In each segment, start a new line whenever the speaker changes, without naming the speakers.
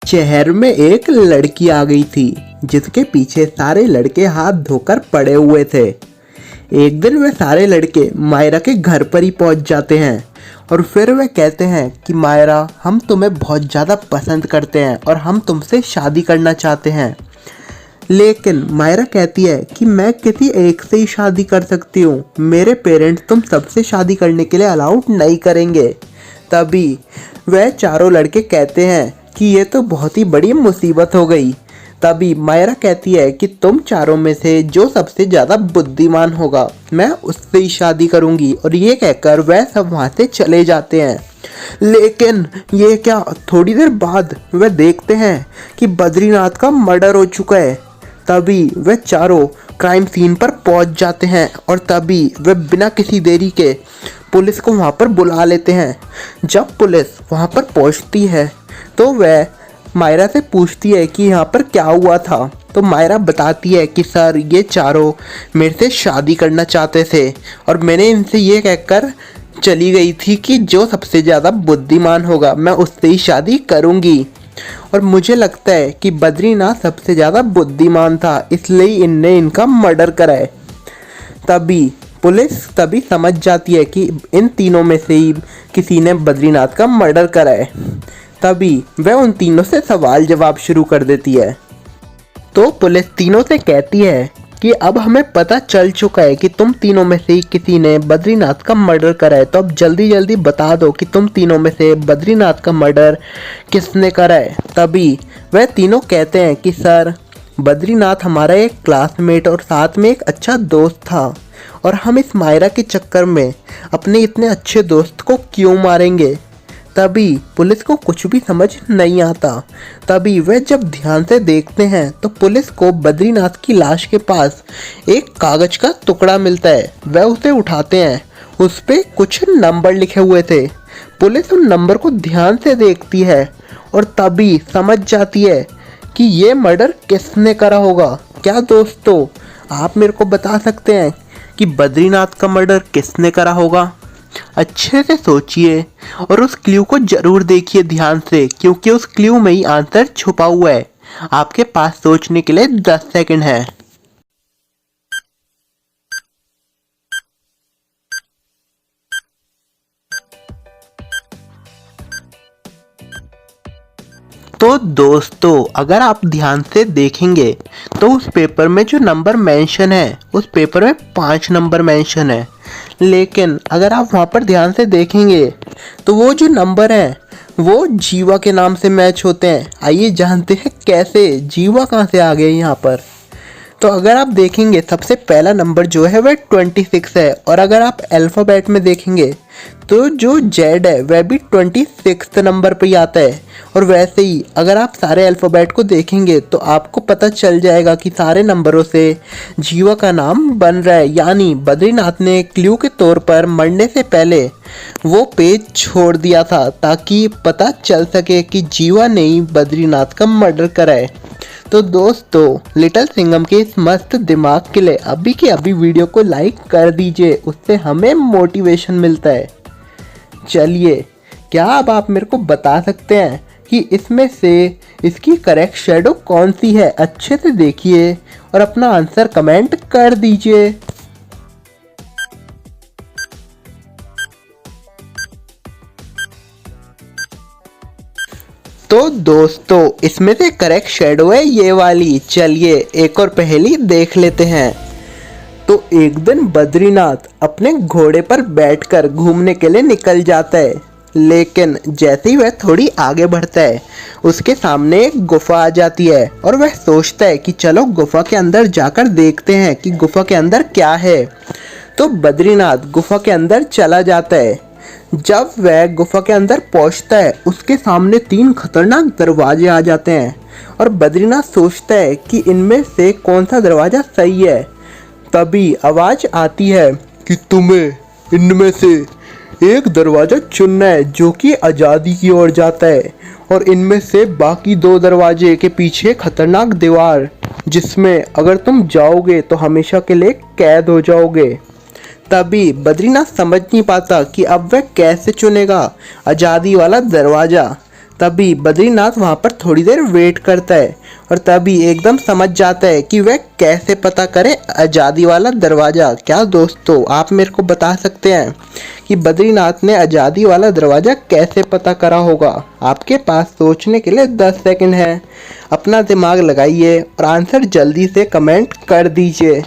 शहर में एक लड़की आ गई थी जिसके पीछे सारे लड़के हाथ धोकर पड़े हुए थे। एक दिन वे सारे लड़के मायरा के घर पर ही पहुंच जाते हैं और फिर वे कहते हैं कि मायरा, हम तुम्हें बहुत ज़्यादा पसंद करते हैं और हम तुमसे शादी करना चाहते हैं। लेकिन मायरा कहती है कि मैं किसी एक से ही शादी कर सकती हूँ, मेरे पेरेंट्स तुम सबसे शादी करने के लिए अलाउड नहीं करेंगे। तभी वह चारों लड़के कहते हैं कि ये तो बहुत ही बड़ी मुसीबत हो गई। तभी मायरा कहती है कि तुम चारों में से जो सबसे ज़्यादा बुद्धिमान होगा मैं उससे ही शादी करूंगी, और ये कहकर वह सब वहाँ से चले जाते हैं। लेकिन ये क्या, थोड़ी देर बाद वह देखते हैं कि बद्रीनाथ का मर्डर हो चुका है। तभी वह चारों क्राइम सीन पर पहुंच जाते हैं और तभी वह बिना किसी देरी के पुलिस को वहां पर बुला लेते हैं। जब पुलिस वहां पर पहुंचती है तो वह मायरा से पूछती है कि यहाँ पर क्या हुआ था। तो मायरा बताती है कि सर, ये चारों मेरे से शादी करना चाहते थे और मैंने इनसे ये कहकर चली गई थी कि जो सबसे ज़्यादा बुद्धिमान होगा मैं उससे ही शादी करूँगी, और मुझे लगता है कि बद्रीनाथ सबसे ज़्यादा बुद्धिमान था, इसलिए इनने इनका मर्डर करा है। तभी पुलिस समझ जाती है कि इन तीनों में से ही किसी ने बद्रीनाथ का मर्डर करा है। तभी वह उन तीनों से सवाल जवाब शुरू कर देती है। तो पुलिस तीनों से कहती है कि अब हमें पता चल चुका है कि तुम तीनों में से ही किसी ने बद्रीनाथ का मर्डर करा है, तो अब जल्दी जल्दी बता दो कि तुम तीनों में से बद्रीनाथ का मर्डर किसने करा है। तभी वह तीनों कहते हैं कि सर, बद्रीनाथ हमारा एक क्लासमेट और साथ में एक अच्छा दोस्त था, और हम इस मायरा के चक्कर में अपने इतने अच्छे दोस्त को क्यों मारेंगे। तभी पुलिस को कुछ भी समझ नहीं आता। तभी वे जब ध्यान से देखते हैं तो पुलिस को बद्रीनाथ की लाश के पास एक कागज का टुकड़ा मिलता है। वह उसे उठाते हैं, उस पे कुछ नंबर लिखे हुए थे। पुलिस उन नंबर को ध्यान से देखती है और तभी समझ जाती है कि ये मर्डर किसने करा होगा। क्या दोस्तों, आप मेरे को बता सकते हैं कि बद्रीनाथ का मर्डर किसने करा होगा? अच्छे से सोचिए और उस क्लू को जरूर देखिए ध्यान से, क्योंकि उस क्लू में ही आंसर छुपा हुआ है। आपके पास सोचने के लिए 10 सेकंड है। तो दोस्तों, अगर आप ध्यान से देखेंगे तो उस पेपर में जो नंबर मेंशन है, उस पेपर में 5 नंबर मेंशन है। लेकिन अगर आप वहाँ पर ध्यान से देखेंगे तो वो जो नंबर हैं वो जीवा के नाम से मैच होते हैं। आइए जानते हैं कैसे, जीवा कहाँ से आ गए यहाँ पर। तो अगर आप देखेंगे सबसे पहला नंबर जो है वह 26 है, और अगर आप अल्फ़ाबेट में देखेंगे तो जो जेड है वह भी 26 नंबर पर ही आता है। और वैसे ही अगर आप सारे अल्फ़ाबेट को देखेंगे तो आपको पता चल जाएगा कि सारे नंबरों से जीवा का नाम बन रहा है। यानी बद्रीनाथ ने क्लू के तौर पर मरने से पहले वो पेज छोड़ दिया था ताकि पता चल सके कि जीवा ने ही बद्रीनाथ का मर्डर करा है। तो दोस्तों, लिटिल सिंघम के इस मस्त दिमाग के लिए अभी के अभी वीडियो को लाइक कर दीजिए, उससे हमें मोटिवेशन मिलता है। चलिए, क्या अब आप मेरे को बता सकते हैं कि इसमें से इसकी करेक्ट शैडो कौन सी है? अच्छे से देखिए और अपना आंसर कमेंट कर दीजिए। तो दोस्तों, इसमें से करेक्ट शैडो है ये वाली। चलिए एक और पहेली देख लेते हैं। तो एक दिन बद्रीनाथ अपने घोड़े पर बैठकर घूमने के लिए निकल जाता है, लेकिन जैसे ही वह थोड़ी आगे बढ़ता है उसके सामने एक गुफा आ जाती है और वह सोचता है कि चलो गुफा के अंदर जाकर देखते हैं कि गुफा के अंदर क्या है। तो बद्रीनाथ गुफा के अंदर चला जाता है। जब वह गुफा के अंदर पहुंचता है उसके सामने 3 खतरनाक दरवाजे आ जाते हैं और बद्रीनाथ सोचता है कि इनमें से कौन सा दरवाज़ा सही है। तभी आवाज़ आती है कि तुम्हें इनमें से एक दरवाज़ा चुनना है जो कि आज़ादी की ओर जाता है, और इनमें से बाकी 2 दरवाजे के पीछे खतरनाक दीवार जिसमें अगर तुम जाओगे तो हमेशा के लिए कैद हो जाओगे। तभी बद्रीनाथ समझ नहीं पाता कि अब वह कैसे चुनेगा आज़ादी वाला दरवाज़ा। तभी बद्रीनाथ वहाँ पर थोड़ी देर वेट करता है और तभी एकदम समझ जाता है कि वह कैसे पता करे आज़ादी वाला दरवाज़ा। क्या दोस्तों आप मेरे को बता सकते हैं कि बद्रीनाथ ने आज़ादी वाला दरवाज़ा कैसे पता करा होगा? आपके पास सोचने के लिए 10 सेकंड है। अपना दिमाग लगाइए और आंसर जल्दी से कमेंट कर दीजिए।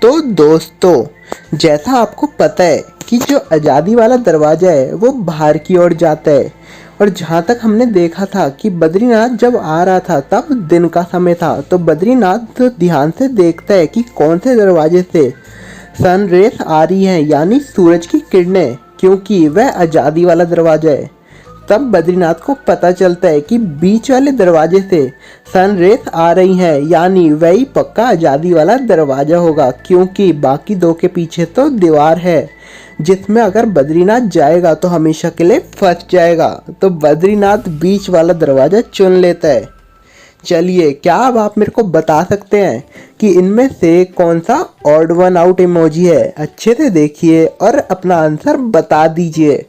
तो दोस्तों जैसा आपको पता है कि जो आज़ादी वाला दरवाज़ा है वो बाहर की ओर जाता है और जहाँ तक हमने देखा था कि बद्रीनाथ जब आ रहा था तब दिन का समय था। तो बद्रीनाथ ध्यान से देखता है कि कौन से दरवाजे से सन रेस आ रही है यानी सूरज की किरणें, क्योंकि वह आज़ादी वाला दरवाज़ा है। तब बद्रीनाथ को पता चलता है कि बीच वाले दरवाजे से सन रेस आ रही हैं यानी वही पक्का आज़ादी वाला दरवाज़ा होगा, क्योंकि बाकी दो के पीछे तो दीवार है जिसमें अगर बद्रीनाथ जाएगा तो हमेशा के लिए फंस जाएगा। तो बद्रीनाथ बीच वाला दरवाज़ा चुन लेता है। चलिए क्या अब आप मेरे को बता सकते हैं कि इनमें से कौन सा ऑड वन आउट इमोजी है? अच्छे से देखिए और अपना आंसर बता दीजिए।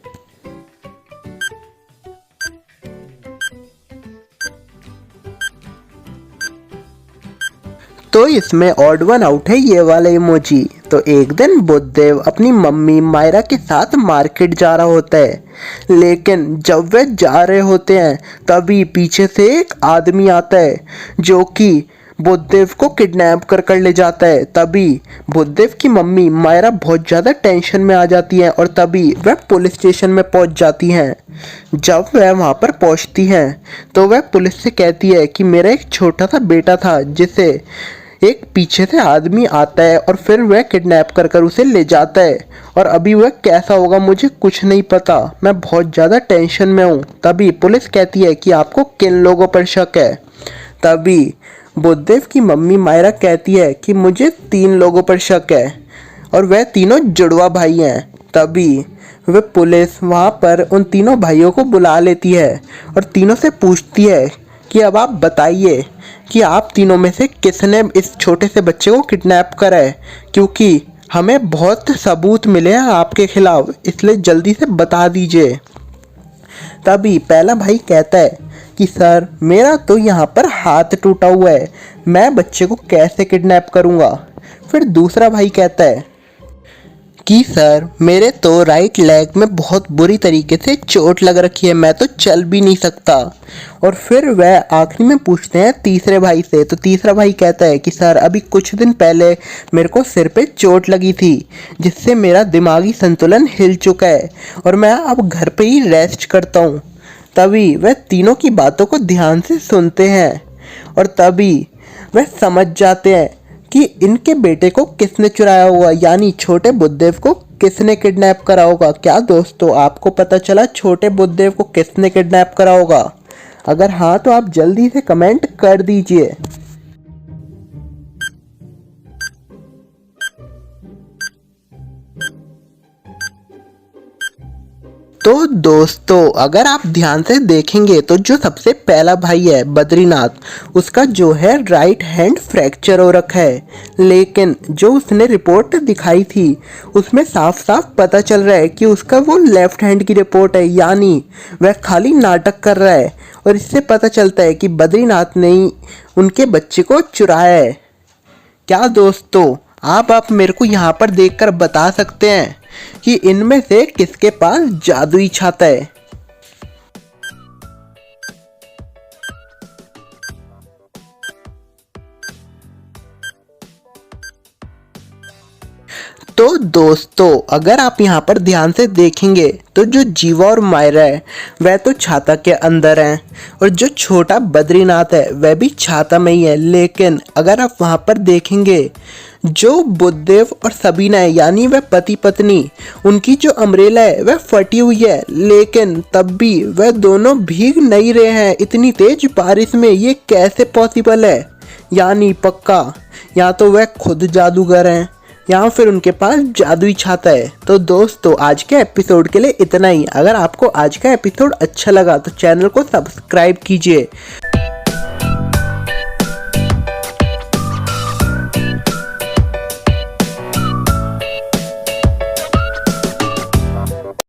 तो इसमें ऑड वन आउट है ये वाला इमोजी। तो एक दिन बुद्धदेव अपनी मम्मी मायरा के साथ मार्केट जा रहा होता है, लेकिन जब वे जा रहे होते हैं तभी पीछे से एक आदमी आता है जो कि बुद्धदेव को किडनैप कर ले जाता है। तभी बुद्धदेव की मम्मी मायरा बहुत ज़्यादा टेंशन में आ जाती है और तभी वह पुलिस स्टेशन में पहुंच जाती हैं। जब वह वहां पर पहुंचती हैं तो वह पुलिस से कहती है कि मेरा एक छोटा सा बेटा था जिसे एक पीछे से आदमी आता है और फिर वह किडनैप कर उसे ले जाता है और अभी वह कैसा होगा मुझे कुछ नहीं पता, मैं बहुत ज़्यादा टेंशन में हूँ। तभी पुलिस कहती है कि आपको किन लोगों पर शक है? तभी बुद्धदेव की मम्मी मायरा कहती है कि मुझे 3 लोगों पर शक है और वह तीनों जुड़वा भाई हैं। तभी वह पुलिस वहाँ पर उन तीनों भाइयों को बुला लेती है और तीनों से पूछती है कि अब आप बताइए कि आप तीनों में से किसने इस छोटे से बच्चे को किडनैप करा है, क्योंकि हमें बहुत सबूत मिले हैं आपके खिलाफ, इसलिए जल्दी से बता दीजिए। तभी पहला भाई कहता है कि सर मेरा तो यहाँ पर हाथ टूटा हुआ है, मैं बच्चे को कैसे किडनैप करूँगा। फिर दूसरा भाई कहता है कि सर मेरे तो राइट लेग में बहुत बुरी तरीके से चोट लग रखी है, मैं तो चल भी नहीं सकता। और फिर वह आखिरी में पूछते हैं तीसरे भाई से। तो तीसरा भाई कहता है कि सर अभी कुछ दिन पहले मेरे को सिर पे चोट लगी थी जिससे मेरा दिमागी संतुलन हिल चुका है और मैं अब घर पे ही रेस्ट करता हूँ। तभी वह तीनों की बातों को ध्यान से सुनते हैं और तभी वह समझ जाते हैं कि इनके बेटे को किसने चुराया होगा, यानी छोटे बुद्धदेव को किसने किडनैप करा होगा। क्या दोस्तों आपको पता चला छोटे बुद्धदेव को किसने किडनैप करा होगा? अगर हाँ तो आप जल्दी से कमेंट कर दीजिए। तो दोस्तों अगर आप ध्यान से देखेंगे तो जो सबसे पहला भाई है बद्रीनाथ, उसका जो है राइट हैंड फ्रैक्चर हो रखा है, लेकिन जो उसने रिपोर्ट दिखाई थी उसमें साफ साफ पता चल रहा है कि उसका वो लेफ्ट हैंड की रिपोर्ट है, यानी वह खाली नाटक कर रहा है। और इससे पता चलता है कि बद्रीनाथ ने ही उनके बच्चे को चुराया है। क्या दोस्तों आप मेरे को यहाँ पर देखकर बता सकते हैं कि इनमें से किसके पास जादुई छाता है? तो दोस्तों अगर आप यहाँ पर ध्यान से देखेंगे तो जो जीवा और मायरा है वह तो छाता के अंदर हैं और जो छोटा बद्रीनाथ है वह भी छाता में ही है, लेकिन अगर आप वहाँ पर देखेंगे जो बुद्धदेव और सबीना है यानी वह पति पत्नी, उनकी जो अम्ब्रेला है वह फटी हुई है, लेकिन तब भी वह दोनों भीग नहीं रहे हैं इतनी तेज बारिश में। ये कैसे पॉसिबल है? यानी पक्का या तो वह खुद जादूगर हैं या फिर उनके पास जादुई छाता है। तो दोस्तों आज के एपिसोड के लिए इतना ही। अगर आपको आज का एपिसोड अच्छा लगा तो चैनल को सब्सक्राइब कीजिए।